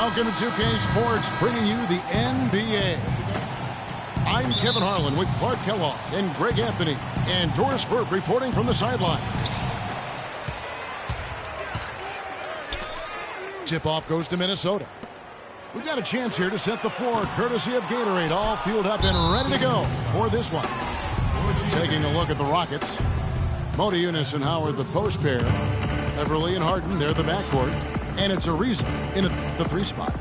Welcome to 2K Sports, bringing you the NBA. I'm Kevin Harlan with Clark Kellogg and Greg Anthony, and Doris Burke reporting from the sidelines. Tip-off goes to Minnesota. We've got a chance here to set the floor, courtesy of Gatorade, all fueled up and ready to go for this one. Taking a look at the Rockets. Modiunas and Howard, the post pair. Everly and Harden, they're the backcourt. And it's Ariza in the 3 spot.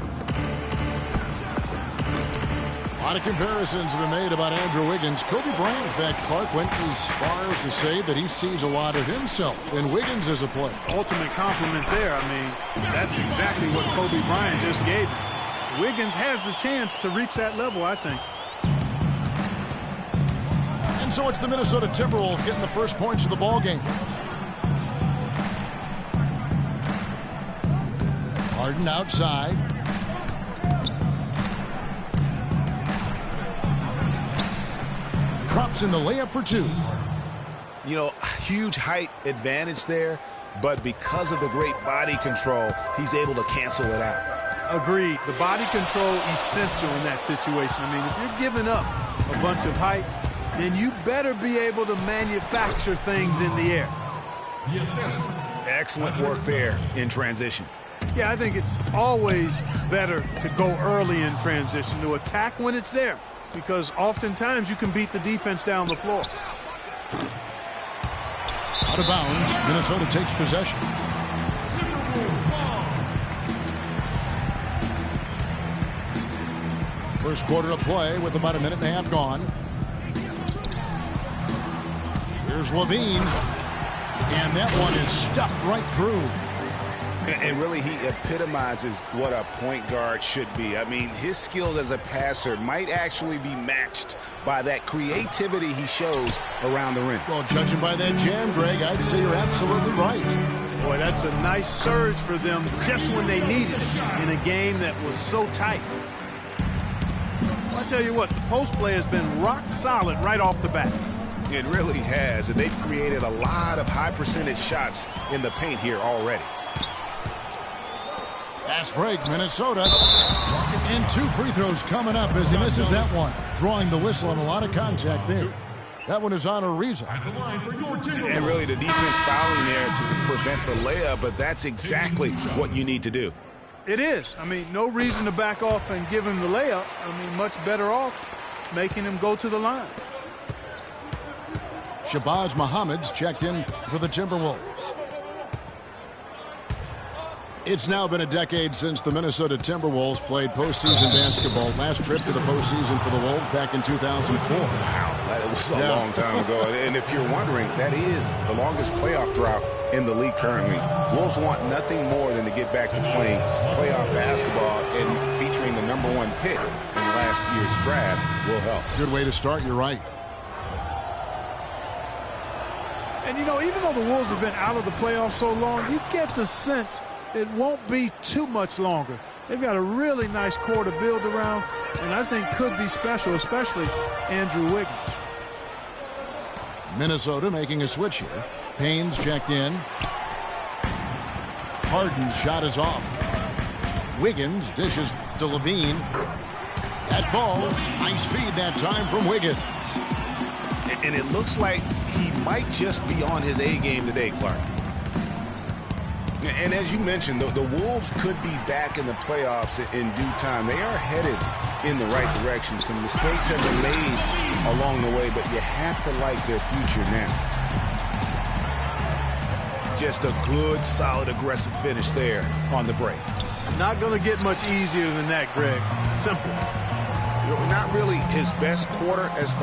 A lot of comparisons have been made about Andrew Wiggins. Kobe Bryant, in fact, Clark went as far as to say that he sees a lot of himself in Wiggins as a player. Ultimate compliment there. I mean, that's exactly what Kobe Bryant just gave him. Wiggins has the chance to reach that level, I think. And so it's the Minnesota Timberwolves getting the first points of the ball game. Harden outside. Drops in the layup for 2. You know, huge height advantage there, but because of the great body control, he's able to cancel it out. Agreed. The body control essential in that situation. I mean, if you're giving up a bunch of height, then you better be able to manufacture things in the air. Excellent work there in transition. Yeah, I think it's always better to go early in transition, to attack when it's there, because oftentimes you can beat the defense down the floor. Out of bounds, Minnesota takes possession. First quarter of play with about a minute and a half gone. Here's Levine, and that one is stuffed right through. And really, he epitomizes what a point guard should be. I mean, his skills as a passer might actually be matched by that creativity he shows around the rim. Well, judging by that jam, Greg, I'd say you're absolutely right. Boy, that's a nice surge for them just when they needed it in a game that was so tight. Well, I tell you what, the post play has been rock solid right off the bat. It really has, and they've created a lot of high percentage shots in the paint here already. Fast break, Minnesota. And 2 free throws coming up as he misses that one. Drawing the whistle on a lot of contact there. That one is on Ariza. And really the defense fouling there to prevent the layup, but that's exactly what you need to do. It is. I mean, no reason to back off and give him the layup. I mean, much better off making him go to the line. Shabazz Muhammad's checked in for the Timberwolves. It's now been a decade since the Minnesota Timberwolves played postseason basketball. Last trip to the postseason for the Wolves back in 2004. Wow, that was a long time ago. And if you're wondering, that is the longest playoff drought in the league currently. Wolves want nothing more than to get back to playing playoff basketball, and featuring the #1 pick in last year's draft will help. Good way to start, you're right. And, you know, even though the Wolves have been out of the playoffs so long, you get the sense it won't be too much longer. They've got a really nice core to build around, and I think could be special, especially Andrew Wiggins. Minnesota making a switch here. Payne's checked in. Harden's shot is off. Wiggins dishes to Levine. That falls. Nice feed that time from Wiggins. And it looks like he might just be on his A game today, Clark. And as you mentioned, the Wolves could be back in the playoffs in due time. They are headed in the right direction. Some mistakes have been made along the way, but you have to like their future now. Just a good, solid, aggressive finish there on the break. Not going to get much easier than that, Greg. Simple. Not really his best quarter as far